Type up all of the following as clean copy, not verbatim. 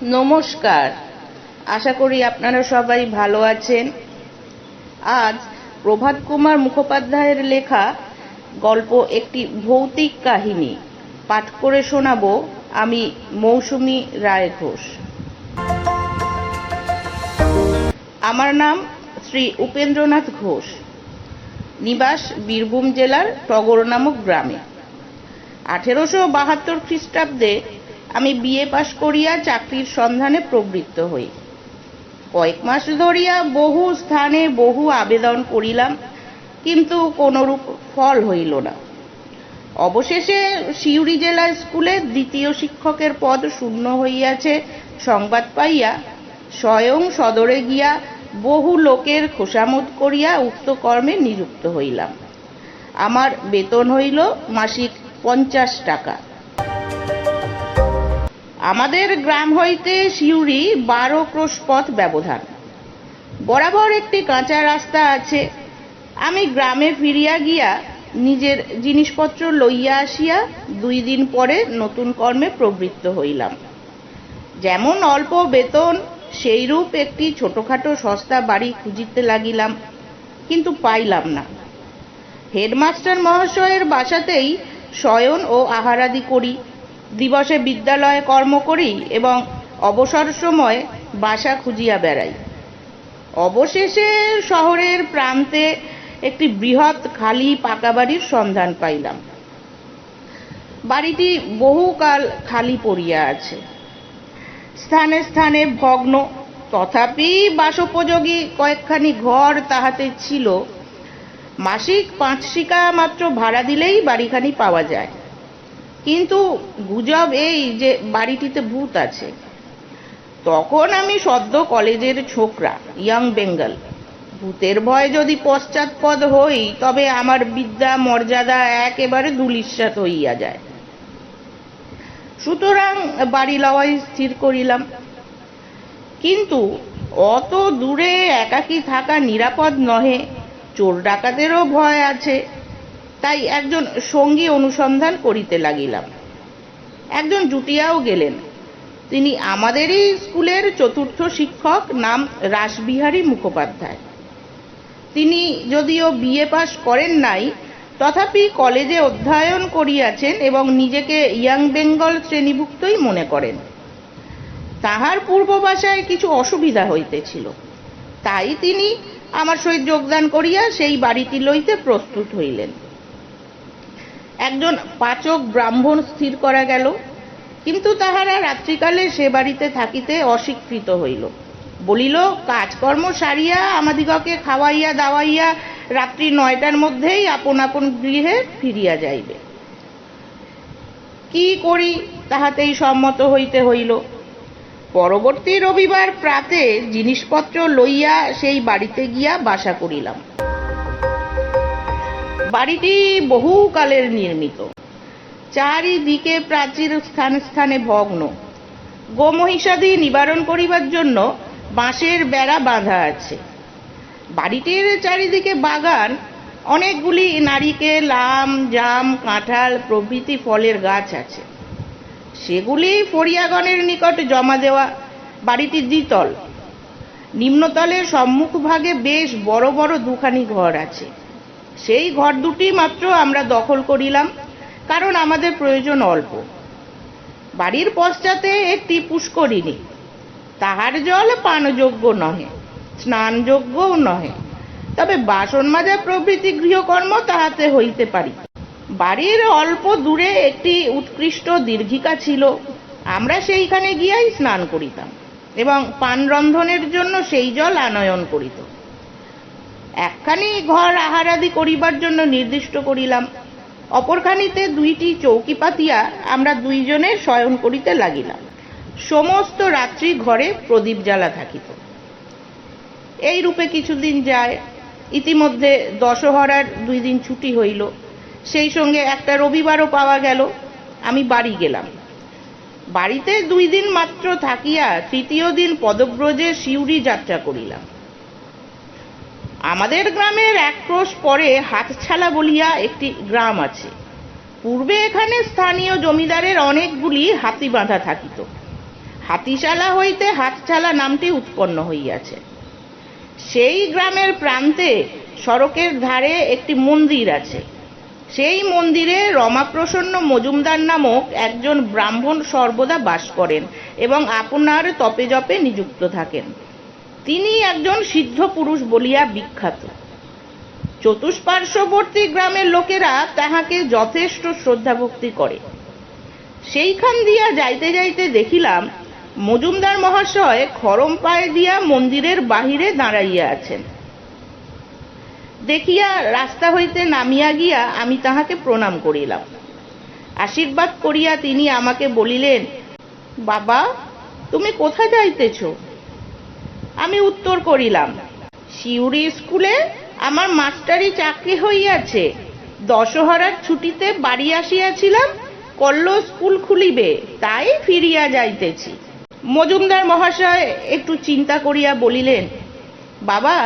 নমস্কার, আশা করি আপনারা সবাই ভালো আছেন। আজ প্রভাত কুমার মুখোপাধ্যায়ের লেখা গল্প একটি ভৌতিক কাহিনী পাঠ করে শোনাবো আমি মৌসুমী রায় ঘোষ। আমার নাম শ্রী উপেন্দ্রনাথ ঘোষ, নিবাস বীরভূম জেলার টগর নামক গ্রামে। 1872 খ্রিস্টাব্দে আমি বিএ পাশ করিয়া চাকরির সন্ধানে প্রবৃত্ত হই। কয়েক মাস ধরিয়া বহু স্থানে বহু আবেদন করিলাম, কিন্তু কোনরূপ ফল হইল না। অবশেষে সিউড়ি জেলা স্কুলে দ্বিতীয় শিক্ষকের পদ শূন্য হইয়াছে সংবাদ পাইয়া স্বয়ং সদরে গিয়া বহু লোকের খোসামত করিয়া উক্ত কর্মে নিযুক্ত হইলাম। আমার বেতন হইল মাসিক 50 টাকা। আমাদের গ্রাম হইতে সিউড়ি 12 ক্রোশ পথ ব্যবধান। বরাবর একটি কাঁচা রাস্তা আছে। আমি গ্রামে ফিরিয়া গিয়া নিজের জিনিসপত্র লইয়া আসিয়া 2 দিন পরে নতুন কর্মে প্রবৃত্ত হইলাম। যেমন অল্প বেতন, সেইরূপ একটি ছোটখাটো সস্তা বাড়ি খুঁজিতে লাগিলাম, কিন্তু পাইলাম না। হেডমাস্টার মহাশয়ের বাসাতেই শয়ন ও আহারাদি করি, দিবসে বিদ্যালয়ে কর্ম করি এবং অবসর সময় বাসা খুঁজিয়া বেড়াই। অবশেষে শহরের প্রান্তে একটি বৃহৎ খালি পাকা বাড়ির সন্ধান পাইলাম। বাড়িটি বহুকাল খালি পড়িয়া আছে, স্থানে স্থানে ভগ্ন, তথাপি বাসোপযোগী কয়েকখানি ঘর তাহাতে ছিল। মাসিক 5 শিকা মাত্র ভাড়া দিলেই বাড়িখানি পাওয়া যায়। কিন্তু গুজব এই যে বাড়িটিতে ভূত আছে। তখন আমি সদ্য কলেজের ছোকরা, ইয়াং বেঙ্গল। ভূতের ভয় যদি পশ্চাৎপদ হই, তবে আমার বিদ্যা মর্যাদা একেবারে ধূলিসাৎ হইয়া যায়। সুতরাং বাড়ি লওয়াই স্থির করিলাম। কিন্তু অত দূরে একাকী থাকা নিরাপদ নহে, চোর ডাকাতেরও ভয় আছে। তাই একজন সঙ্গী অনুসন্ধান করিতে লাগিলাম। একজন জুটিয়াও গেলেন। তিনি আমাদেরই স্কুলের চতুর্থ শিক্ষক, নাম রাসবিহারী মুখোপাধ্যায়। তিনি যদিও বিএ পাশ করেন নাই, তথাপি কলেজে অধ্যয়ন করিয়াছেন এবং নিজেকে ইয়াং বেঙ্গল শ্রেণীভুক্তই মনে করেন। তাহার পূর্ববাসায় কিছু অসুবিধা হইতেছিল, তাই তিনি আমার সহিত যোগদান করিয়া সেই বাড়িটি লইতে প্রস্তুত হইলেন। একজন পাচক ব্রাহ্মণ স্থির করা গেল, কিন্তু তাহারা রাত্রিকালে সে বাড়িতে থাকিতে অস্বীকৃত হইল। বলিল, কাজকর্ম সারিয়া আমাদিগকে খাওয়াইয়া দাওয়াইয়া রাত্রি 9টার মধ্যেই আপন আপন গৃহে ফিরিয়া যাইবে। কি করি, তাহাতেই সম্মত হইতে হইল। পরবর্তী রবিবার প্রাতে জিনিসপত্র লইয়া সেই বাড়িতে গিয়া বাসা করিলাম। বাড়িটি বহুকালের নির্মিত। চারিদিকে প্রাচীর, স্থানে স্থানে ভগ্ন। গোমহিষাদি নিবারণ করিবার জন্য বাঁশের বেড়া বাঁধা আছে। বাড়িটির চারিদিকে বাগান, অনেকগুলি নারিকেল, আম, জাম, কাঁঠাল প্রভৃতি ফলের গাছ আছে। সেগুলি ফড়িয়াগণের নিকট জমা দেওয়া। বাড়িটি দ্বিতল। নিম্নতলের সম্মুখ ভাগে বেশ বড় বড় 2খানি ঘর আছে। সেই ঘর দুটি মাত্র আমরা দখল করিলাম, কারণ আমাদের প্রয়োজন অল্প। বাড়ির পশ্চাতে একটি পুষ্করিণী। তাহার জল পানযোগ্য নহে, স্নানযোগ্যও নহে, তবে বাসন মাজা প্রভৃতি গৃহকর্ম তাহাতে হইতে পারি। বাড়ির অল্প দূরে একটি উৎকৃষ্ট দীর্ঘিকা ছিল। আমরা সেইখানে গিয়াই স্নান করিতাম এবং পান রন্ধনের জন্য সেই জল আনয়ন করিত। একখানি ঘর আহারাদি করিবার জন্য নির্দিষ্ট করিলাম। অপরখানিতে 2টি চৌকি পাতিয়া আমরা 2 জনে শয়ন করিতে লাগিলাম। সমস্ত রাত্রি ঘরে প্রদীপ জ্বালা থাকিত। এই রূপে কিছুদিন যায়। ইতিমধ্যে দশহরার 2 দিন ছুটি হইল। সেই সঙ্গে একটা রবিবারও পাওয়া গেল। আমি বাড়ি গেলাম। বাড়িতে 2 দিন মাত্র থাকিয়া তৃতীয় দিন পদব্রজে সিউড়ি যাত্রা করিলাম। আমাদের গ্রামের 1 ক্রোশ পরে হাতছালা বলিয়া একটি গ্রাম আছে। পূর্বে এখানে স্থানীয় জমিদারের অনেকগুলি হাতি বাঁধা থাকিত। হাতিশালা হইতে হাতছালা নামটি উৎপন্ন হইয়াছে। সেই গ্রামের প্রান্তে সড়কের ধারে একটি মন্দির আছে। সেই মন্দিরে রমাপ্রসন্ন মজুমদার নামক একজন ব্রাহ্মণ সর্বদা বাস করেন এবং আপনার তপে জপে নিযুক্ত থাকেন। তিনি একজন সিদ্ধ পুরুষ বলিয়া বিখ্যাত। চতুষ্পার্শ্ববর্তী গ্রামের লোকেরা তাহাকে যথেষ্ট শ্রদ্ধা ভক্তি করে। সেইখান দিয়া যাইতে যাইতে দেখিলাম মজুমদার মহাশয় খরম পায়ে দিয়া মন্দিরের বাহিরে দাঁড়াইয়া আছেন। দেখিয়া রাস্তা হইতে নামিয়া গিয়া আমি তাহাকে প্রণাম করিলাম। আশীর্বাদ করিয়া তিনি আমাকে বলিলেন, বাবা, তুমি কোথায় যাইতেছ? আমি উত্তর করিলাম, শিউরি স্কুলে আমার মাস্টারি চাকরি হইয়াছে। দশহরার ছুটিতে বাড়ি আসিয়াছিলাম, কল্ল স্কুল খুলিবে, তাই ফিরিয়া যাইতেছি। মজুমদার মহাশয় একটু চিন্তা করিয়া বলিলেন, বাবা,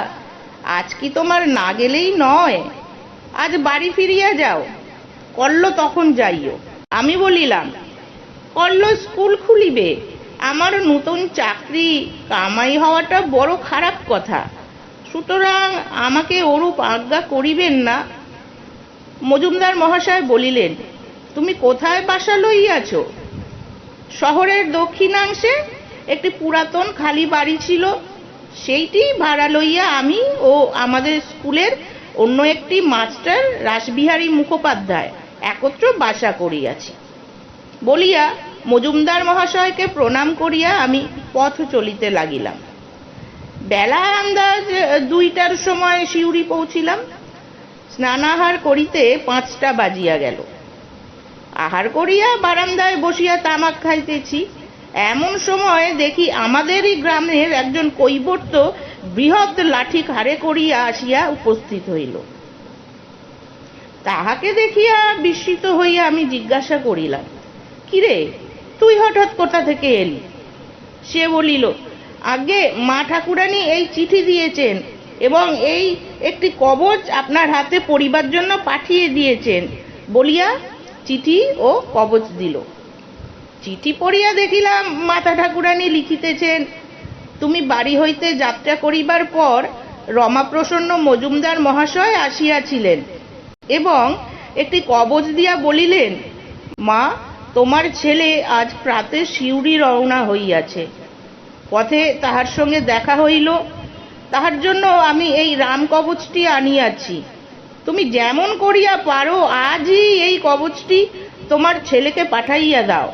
আজ কি তোমার না গেলেই নয়? আজ বাড়ি ফিরিয়া যাও, কল্ল তখন যাইও। আমি বলিলাম, কল্ল স্কুল খুলিবে, আমার নতুন চাকরি কামাই হওয়াটা বড় খারাপ কথা, সুতরাং আমাকে ওরূপ আজ্ঞা করিবেন না। মজুমদার মহাশয় বলিলেন, তুমি কোথায় বাসা লইয়াছ? শহরের দক্ষিণাংশে একটি পুরাতন খালি বাড়ি ছিল, সেইটি ভাড়া লইয়া আমি ও আমাদের স্কুলের অন্য একটি মাস্টার রাসবিহারী মুখোপাধ্যায় একত্র বাসা করিয়াছি। বলিয়া মজুমদার মহাশয়কে প্রণাম করিয়া আমি পথ চলিতে লাগিলাম। বেলা আন্দাজ 2টার সময় শিউরি পৌঁছিলাম। স্নানাহার করিতে 5টা বাজিয়া গেল। আহার করিয়া বারান্দায় বসিয়া তামাক খাইতেছি, এমন সময় দেখি আমাদেরই গ্রামের একজন কৈবর্ত বৃহৎ লাঠি ঘাড়ে করিয়া আসিয়া উপস্থিত হইল। তাহাকে দেখিয়া বিস্মিত হইয়া আমি জিজ্ঞাসা করিলাম, কিরে, তুই হঠাৎ কোথা থেকে এলি? সে বলিল, আগে মা ঠাকুরানী এই চিঠি দিয়েছেন এবং এই একটি কবচ আপনার হাতে পড়িবার জন্য পাঠিয়ে দিয়েছেন, বলিয়া চিঠি ও কবচ দিল। চিঠি পড়িয়া দেখিলাম মাতা ঠাকুরানী লিখিতেছেন, তুমি বাড়ি হইতে যাত্রা করিবার পর রমাপ্রসন্ন মজুমদার মহাশয় আসিয়াছিলেন এবং একটি কবচ দিয়া বলিলেন, মা, তোমার ছেলে আজ প্রাতে শিউরি রওনা হইয়াছে। পথে তাহার সঙ্গে দেখা হইল, তাহার জন্য আমি এই রাম কবচটি আনিয়াছি। তুমি যেমন করিয়া পারো আজই এই কবচটি তোমার ছেলেকে পাঠাইয়া দাও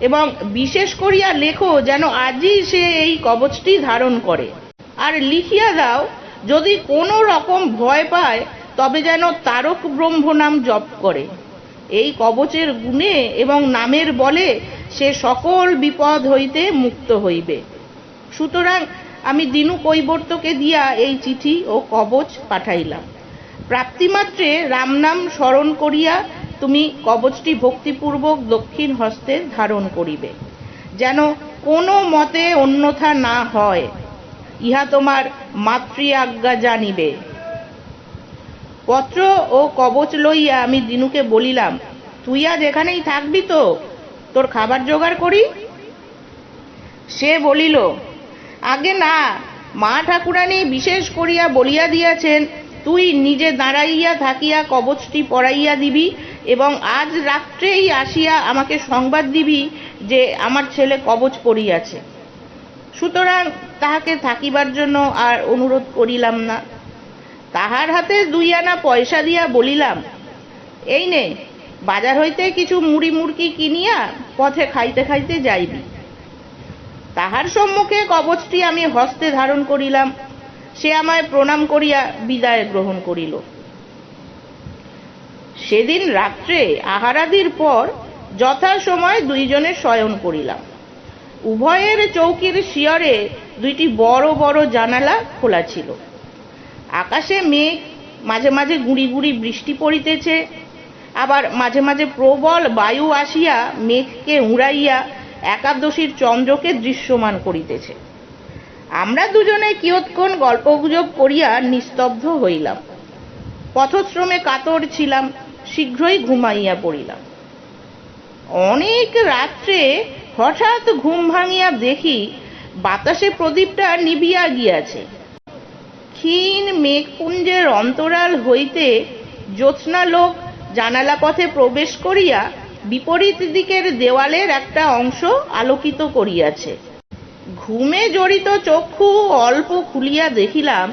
এবং বিশেষ করিয়া লেখো যেন আজই সে এই কবচটি ধারণ করে। আর লিখিয়া দাও, যদি কোনো রকম ভয় পায় তবে যেন তারক ব্রহ্ম নাম জপ করে। এই কবচের গুণে এবং নামের বলে সে সকল বিপদ হইতে মুক্ত হইবে। সুতরাং আমি দিনু কৈবর্তকে দিয়া এই চিঠি ও কবচ পাঠাইলাম। প্রাপ্তিমাত্রে রাম নাম স্মরণ করিয়া তুমি কবচটি ভক্তিপূর্বক দক্ষিণ হস্তে ধারণ করিবে, যেন কোনো মতে অন্যথা না হয়। ইহা তোমার মাতৃ আজ্ঞা জানিবে। পত্র ও কবচ লইয়া আমি দিনুকে বলিলাম, তুই আজ এখানেই থাকবি তো? তোর খাবার জোগাড় করি? সে বলিল, আগে না, মা ঠাকুরানী বিশেষ করিয়া বলিয়া দিয়াছেন তুই নিজে দাঁড়াইয়া থাকিয়া কবচটি পরাইয়া দিবি এবং আজ রাত্রেই আসিয়া আমাকে সংবাদ দিবি যে আমার ছেলে কবচ পরিয়াছে। সুতরাং তাহাকে থাকিবার জন্য আর অনুরোধ করিলাম না। তাহার হাতে 2 আনা পয়সা দিয়া বলিলাম, এই নে, বাজার হইতে কিছু মুড়ি মুড়কি কিনিয়া পথে খাইতে খাইতে যাইবি। তাহার সম্মুখে কবচটি আমি হস্তে ধারণ করিলাম। সে আমায় প্রণাম করিয়া বিদায় গ্রহণ করিল। সেদিন রাত্রে আহারাদির পর যথাসময় 2 জনে শয়ন করিলাম। উভয়ের চৌকির শিয়রে 2টি বড় বড় জানালা খোলা ছিল। আকাশে মেঘ, মাঝে মাঝে গুঁড়ি গুঁড়ি বৃষ্টি পড়িতেছে, আবার মাঝে মাঝে প্রবল বায়ু আসিয়া মেঘকে উড়াইয়া একাদশীর চন্দ্রকে দৃশ্যমান করিতেছে। আমরা দুজনে কিয়ৎক্ষণ গল্পগুজব করিয়া নিস্তব্ধ হইলাম। পথশ্রমে কাতর ছিলাম, শীঘ্রই ঘুমাইয়া পড়িলাম। অনেক রাত্রে হঠাৎ ঘুম ভাঙিয়া দেখি বাতাসে প্রদীপটা নিভিয়া গিয়াছে। ক্ষীণ মেঘপুঞ্জের অন্তরাল হইতে জ্যোৎস্নালোক জানালা পথে প্রবেশ করিয়া বিপরীত দিকের দেওয়ালের একটা অংশ আলোকিত করিয়াছে। ঘুমে জড়িত চক্ষু অল্প খুলিয়া দেখিলাম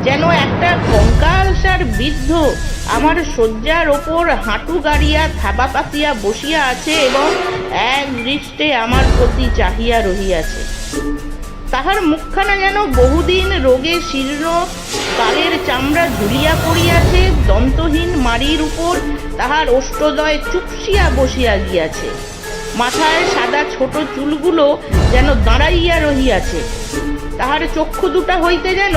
যেন একটা কঙ্কালসার বৃদ্ধ আমার শয্যার ওপর হাঁটু গাড়িয়া থাবা পাতিয়া বসিয়া আছে এবং এক দৃষ্টে আমার প্রতি চাহিয়া রহিয়াছে। তাহার মুখখানা যেন বহুদিন রোগে শীর্ণ, গালের চামড়া ঝুলিয়া পড়িয়াছে, দন্তহীন মাড়ির উপর তাহার ওষ্ঠদ্বয় চুপসিয়া বসিয়া গিয়াছে। মাথায় সাদা ছোট চুলগুলো যেন দাঁড়াইয়া রহিয়াছে। তাহার চক্ষু দুটা হইতে যেন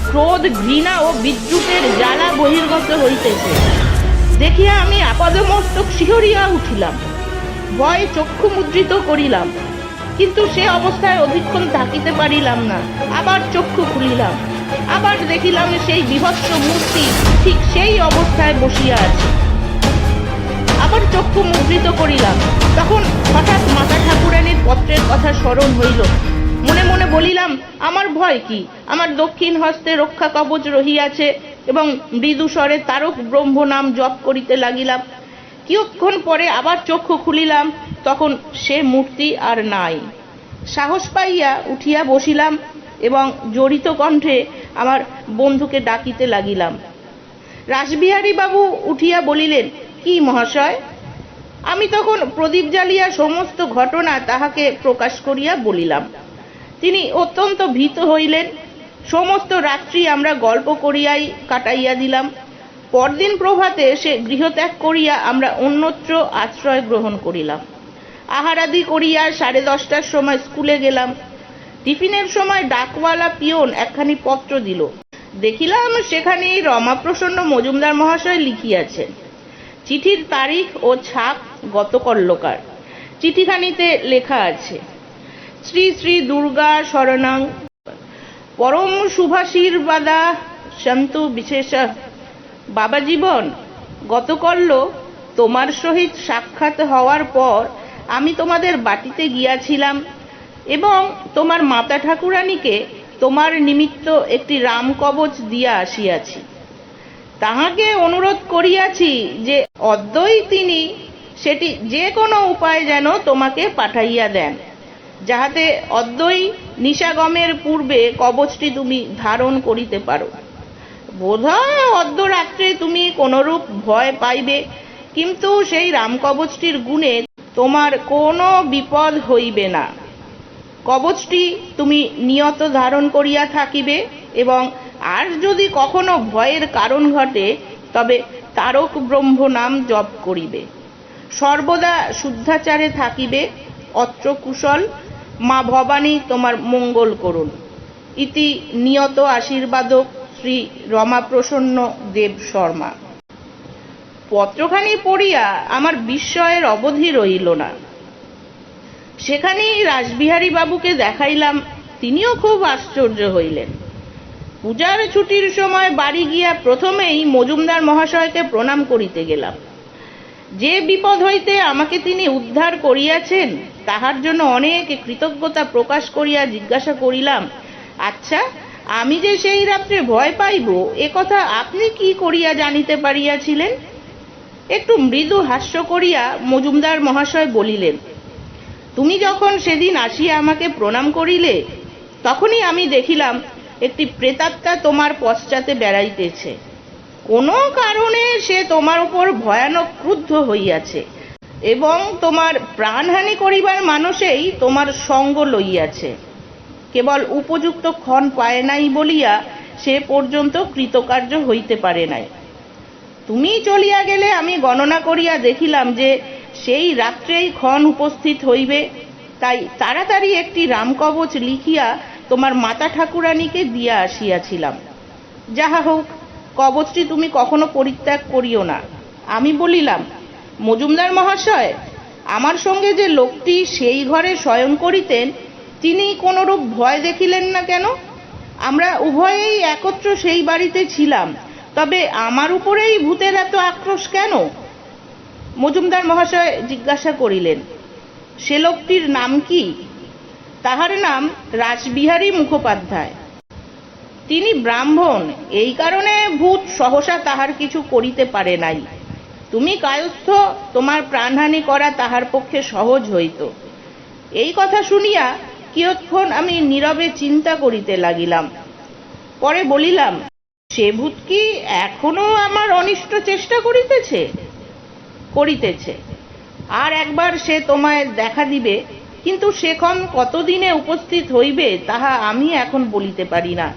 ক্রোধ, ঘৃণা ও বিদ্যুতের জ্বালা বহির্গত হইতেছে। দেখিয়া আমি আপাদমস্তক শিহরিয়া উঠিলাম, ভয়ে চক্ষু মুদ্রিত করিলাম, কিন্তু সে অবস্থায় অধিকক্ষণ থাকিতে পারিলাম না। আবার চক্ষু খুলিলাম, আবার দেখিলাম সেই বিভৎস মূর্তি ঠিক সেই অবস্থায় বসিয়া আছে। আবার চক্ষু মুদ্রিত করিলাম, তখন হঠাৎ মাতা ঠাকুরানীর পত্রের কথা স্মরণ হইল। মনে মনে বলিলাম, আমার ভয় কি? আমার দক্ষিণ হস্তে রক্ষা কবচ রহিয়াছে এবং মৃদু স্বরে তারক ব্রহ্ম নাম জপ করিতে লাগিলাম। কিয়ৎক্ষণ পরে আবার চক্ষু খুলিলাম, তখন সে মূর্তি আর নাই। সাহস পাইয়া উঠিয়া বসিলাম এবং জড়িত কণ্ঠে আমার বন্ধুকে ডাকিতে লাগিলাম। রাসবিহারী বাবু উঠিয়া বলিলেন, কি মহাশয়? আমি তখন প্রদীপ জ্বালিয়া সমস্ত ঘটনা তাহাকে প্রকাশ করিয়া বলিলাম। তিনি অত্যন্ত ভীত হইলেন। সমস্ত রাত্রি আমরা গল্প করিয়াই কাটাইয়া দিলাম। পরদিন প্রভাতে সে গৃহত্যাগ করিয়া আমরা অন্যত্র আশ্রয় গ্রহণ করিলাম। আহারাদি করিয়া 10:30টার সময় স্কুলে গেলাম। টিফিনের সময় ডাকওয়ালা পিয়ন একখানি পত্র দিল। দেখিলাম সেখানে রমাপ্রসন্ন মজুমদার মহাশয় লিখিয়াছেন। চিঠির তারিখ ও ছাপ গতকল্যকার। চিঠিখানিতে লেখা আছে, শ্রী শ্রী দুর্গা শরণাং পরম শুভাশীর্বাদা সন্তু বিশেষ। বাবা জীবন, গতকল্য তোমার সহিত সাক্ষাৎ হওয়ার পর আমি তোমাদের বাটিতে গিয়াছিলাম এবং তোমার মাতা ঠাকুরানীকে তোমার নিমিত্ত একটি রামকবচ দিয়া আসিয়াছি। তাহাকে অনুরোধ করিয়াছি যে অদ্যই তিনি সেটি যে কোনো উপায় যেন তোমাকে পাঠাইয়া দেন, যাহাতে অদ্যই নিশাগমের পূর্বে কবচটি তুমি ধারণ করিতে পারো। বোধহয় অদ্য রাত্রে তুমি কোনরূপ ভয় পাইবে, কিন্তু সেই রামকবচটির গুণে তোমার কোনো বিপদ হইবে না। কবচটি তুমি নিয়ত ধারণ করিয়া থাকিবে এবং আর যদি কখনো ভয়ের কারণ ঘটে তবে তারক ব্রহ্ম নাম জপ করিবে। সর্বদা শুদ্ধাচারে থাকিবে। অত্র কুশল। মা ভবানী তোমার মঙ্গল করুন। ইতি নিয়ত আশীর্বাদক শ্রী রমাপ্রসন্ন দেব শর্মা। পত্রখানি পড়িয়া আমার বিস্ময়ের অবধি রহিল না। সেখানেই রাসবিহারী বাবুকে দেখাইলাম। তিনিও খুব আশ্চর্য হইলেন। পূজার ছুটির সময় বাড়ি গিয়া প্রথমেই মজুমদার মহাশয়কে প্রণাম করিতে গেলাম। যে বিপদ হইতে আমাকে তিনি উদ্ধার করিয়াছেন তাহার জন্য অনেক কৃতজ্ঞতা প্রকাশ করিয়া জিজ্ঞাসা করিলাম, আচ্ছা, আমি যে সেই রাত্রে ভয় পাইব এ কথা আপনি কি করিয়া জানিতে পারিয়াছিলেন? একটু মৃদু হাস্য করিয়া মজুমদার মহাশয় বলিলেন, তুমি যখন সেদিন আসিয়া আমাকে প্রণাম করিলে তখনই আমি দেখিলাম একটি প্রেতাত্মা তোমার পশ্চাতে বেড়াইতেছে। কোনো কারণে সে তোমার উপর ভয়ানক ক্রুদ্ধ হইয়াছে এবং তোমার প্রাণহানি করিবার মানুষেই তোমার সঙ্গ লইয়াছে। কেবল উপযুক্ত ক্ষণ পায় নাই বলিয়া সে পর্যন্ত কৃতকার্য হইতে পারে নাই। তুমি চলিয়া গেলে আমি গণনা করিয়া দেখিলাম যে সেই রাত্রেই ক্ষণ উপস্থিত হইবে। তাই তাড়াতাড়ি একটি রামকবচ লিখিয়া তোমার মাতা ঠাকুরানীকে দিয়া আসিয়াছিলাম। যাহা হোক, কবচটি তুমি কখনো পরিত্যাগ করিও না। আমি বলিলাম, মজুমদার মহাশয়, আমার সঙ্গে যে লোকটি সেই ঘরে শয়ন করিতেন তিনি কোনরূপ ভয় দেখিলেন না কেন? আমরা উভয়েই একত্র সেই বাড়িতে ছিলাম, তবে আমার উপরেই ভূতের এত আক্রোশ কেন? মজুমদার মহাশয় জিজ্ঞাসা করিলেন, সে লোকটির নাম কি? তাহার নাম রাসবিহারী মুখোপাধ্যায়। তিনি ব্রাহ্মণ, এই কারণে ভূত সহসা তাহার কিছু করিতে পারে নাই। তুমি কায়স্থ, তোমার প্রাণহানি করা তাহার পক্ষে সহজ হইত। এই কথা শুনিয়া কিয়ৎক্ষণ আমি নীরবে চিন্তা করিতে লাগিলাম। পরে বলিলাম, সে ভূত কি এখনো আমার অনিষ্ট চেষ্টা করিতেছে? করিতেছে। আর একবার সে তোমায় দেখা দিবে, কিন্তু সেক্ষণ কতদিনে উপস্থিত হইবে তাহা আমি এখন বলিতে পারি না।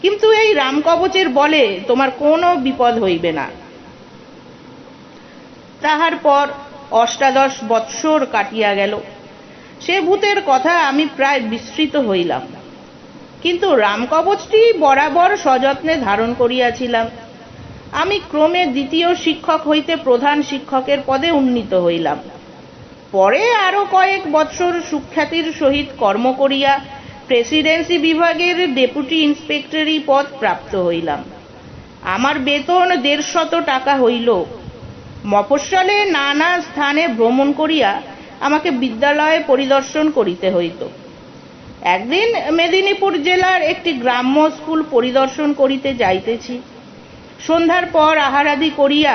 কিন্তু এই রামকবচের বলে তোমার কোনো বিপদ হইবে না। তাহার পর ৮ বৎসর কাটিয়া গেল। সে ভূতের কথা আমি প্রায় বিস্মৃত হইলাম, কিন্তু রামকবচটি বরাবর সযত্নে ধারণ করিয়াছিলাম। আমি ক্রমে দ্বিতীয় শিক্ষক হইতে প্রধান শিক্ষকের পদে উন্নীত হইলাম। পরে আরো কয়েক বৎসর সুখ্যাতির সহিত কর্ম করিয়া প্রেসিডেন্সি বিভাগের ডেপুটি ইন্সপেক্টরি পদ প্রাপ্ত হইলাম। আমার বেতন ১৫০ টাকা হইল। মফস্বলে নানা স্থানে ভ্রমণ করিয়া আমাকে বিদ্যালয়ে পরিদর্শন করিতে হইত। একদিন মেদিনীপুর জেলার একটি গ্রাম্য স্কুল পরিদর্শন করিতে যাইতেছি। সন্ধ্যার পর আহারাদি করিয়া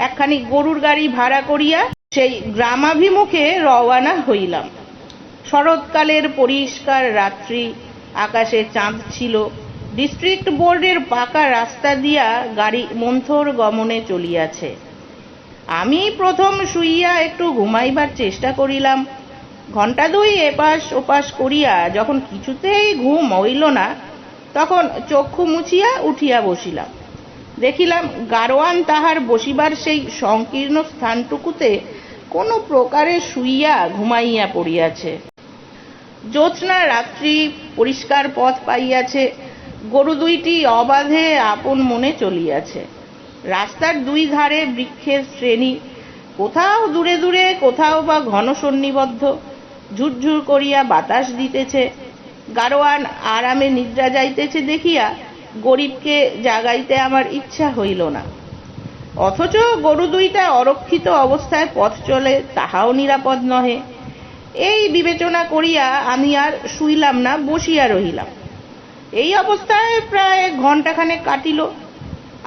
একখানি গরুর গাড়ি ভাড়া করিয়া সেই গ্রামাভিমুখে রওয়ানা হইলাম। শরৎকালের পরিষ্কার রাত্রি, আকাশে চাঁদ ছিল। ডিস্ট্রিক্ট বোর্ডের পাকা রাস্তা দিয়া গাড়ি মন্থর গমনে চলিয়াছে। আমি প্রথম শুইয়া একটু ঘুমাইবার চেষ্টা করিলাম। ঘণ্টা ২ এপাশ ওপাশ করিয়া যখন কিছুতেই ঘুম হইল না, তখন চক্ষু মুছিয়া উঠিয়া বসিলাম। দেখিলাম গাড়োয়ান তাহার বসিবার সেই সংকীর্ণ স্থানটুকুতে কোনো প্রকারে শুইয়া ঘুমাইয়া পড়িয়াছে। জ্যোৎস্না রাত্রি, পরিষ্কার পথ পাইয়াছে। গরু দুইটি অবাধে আপন মনে চলিয়াছে। রাস্তার ২ ধারে বৃক্ষের শ্রেণী, কোথাও দূরে দূরে, কোথাও বা ঘন সন্নিবদ্ধ। ঝুরঝুর করিয়া বাতাস দিতেছে। গাড়োয়ান আরামে নিদ্রা যাইতেছে দেখিয়া গরিবকে জাগাইতে আমার ইচ্ছা হইল না। অথচ গরু দুইটা অরক্ষিত অবস্থায় পথ চলে, তাহাও নিরাপদ নহে। এই বিবেচনা করিয়া আমি আর শুইলাম না, বসিয়া রহিলাম। এই অবস্থায় প্রায় ঘণ্টাখানেক কাটিল।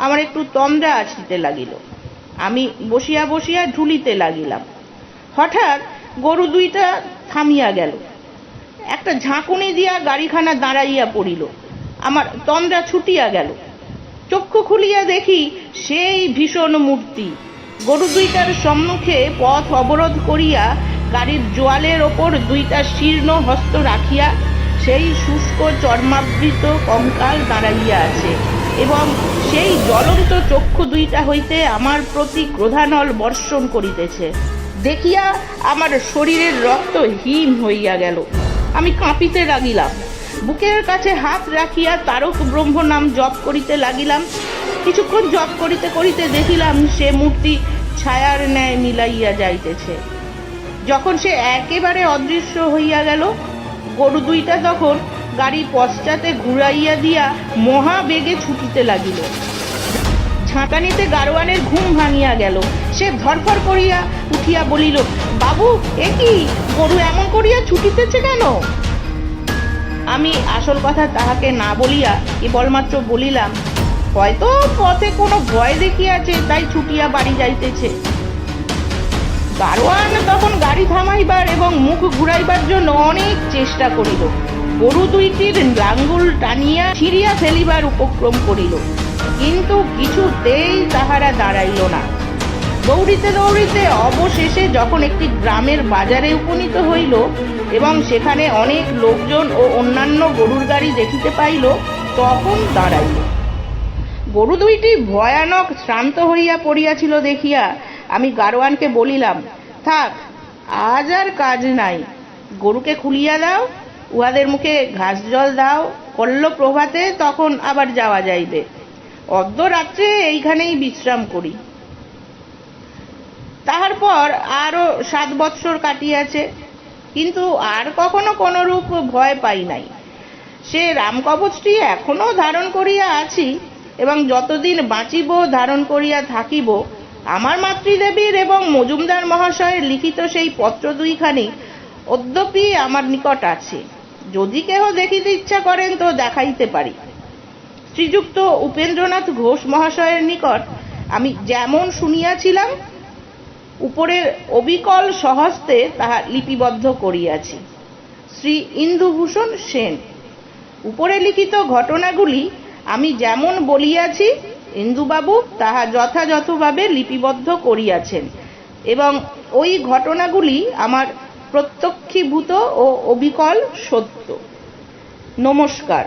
আমার একটু তন্দ্রা আসিতে লাগিল। আমি বসিয়া বসিয়া ঢুলিতে লাগিলাম। হঠাৎ গরু দুইটা থামিয়া গেল। একটা ঝাঁকুনি দিয়া গাড়িখানা দাঁড়াইয়া পড়িল। আমার তন্দ্রা ছুটিয়া গেল। চক্ষু খুলিয়া দেখি সেই ভীষণ মূর্তি গরু দুইটার সম্মুখে পথ অবরোধ করিয়া গাড়ির জোয়ালের ওপর ২টা শীর্ণ হস্ত রাখিয়া সেই শুষ্ক চর্মাবৃত কঙ্কাল দাঁড়াইয়া আছে, এবং সেই জ্বলন্ত চক্ষু ২টা হইতে আমার প্রতি ক্রোধানল বর্ষণ করিতেছে। দেখিয়া আমার শরীরের রক্ত হিম হইয়া গেল। আমি কাঁপিতে লাগিলাম। বুকের কাছে হাত রাখিয়া তারক ব্রহ্ম নাম জপ করিতে লাগিলাম। কিছুক্ষণ জপ করিতে করিতে দেখিলাম সে মূর্তি ছায়ার ন্যায় মিলাইয়া যাইতেছে। যখন সে একেবারে অদৃশ্য হইয়া গেল, গরু দুইটা তখন গাড়ি পশ্চাতে ঘুরাইয়া দিয়া মহাবেগে ছুটিতে লাগিল। ঝাঁকানিতে গাড়োয়ানের ঘুম ভাঙিয়া গেল। সে ধরফর করিয়া উঠিয়া বলিল, বাবু, এ কি, গরু এমন করিয়া ছুটিতেছে কেন? আমি আসল কথা তাহাকে না বলিয়া কেবলমাত্র বলিলাম, হয়তো পথে কোনো ভয় দেখিয়াছে, তাই ছুটিয়া বাড়ি যাইতেছে। গাড়োয়ান তখন গাড়ি থামাইবার এবং মুখ ঘুরাইবার জন্য অনেক চেষ্টা করিল। গরু দুইটির লাঙ্গুল টানিয়া ছিঁড়িয়া ফেলিবার উপক্রম করিল, কিন্তু কিছুতেই তাহারা দাঁড়াইল না। দৌড়িতে দৌড়িতে অবশেষে যখন একটি গ্রামের বাজারে উপনীত হইল এবং সেখানে অনেক লোকজন ও অন্যান্য গরুর গাড়ি দেখিতে পাইল, তখন দাঁড়াইল। গরু দুইটি ভয়ানক শ্রান্ত হইয়া পড়িয়াছিল দেখিয়া আমি গাড়োয়ানকে বলিলাম, থাক, আজ আর কাজ নাই, গরুকে খুলিয়া দাও, উহাদের মুখে ঘাস জল দাও, করল প্রভাতে তখন আবার যাওয়া যাইবে। অর্ধ রাত্রে এইখানেই বিশ্রাম করি। তাহার পর আরো ৭ বৎসর কাটিয়াছে, কিন্তু আর কখনো কোনরূপ ভয় পাই নাই। সে রামকবচটি এখনো ধারণ করিয়া আছি, এবং যতদিন বাঁচিব ধারণ করিয়া থাকিব, আমার মাতৃদেবীর এবং মজুমদার মহাশয়ের লিখিত সেই পত্র দুইখানি অদ্যপি আমার নিকট আছে। যদি কেহ দেখিতে ইচ্ছা করেন তো দেখাইতে পারি। শ্রীযুক্ত উপেন্দ্রনাথ ঘোষ মহাশয়ের নিকট আমি যেমন শুনিয়াছিলাম উপরের অবিকল স্বহস্তে তাহা লিপিবদ্ধ করিয়াছি। শ্রী ইন্দুভূষণ সেন। উপরে লিখিত ঘটনাগুলি আমি যেমন বলিয়াছি ইন্দুবাবু তাহা যথাযথভাবে লিপিবদ্ধ করিয়াছেন এবং ওই ঘটনাগুলি আমার প্রত্যক্ষীভূত ও অবিকল সত্য। নমস্কার।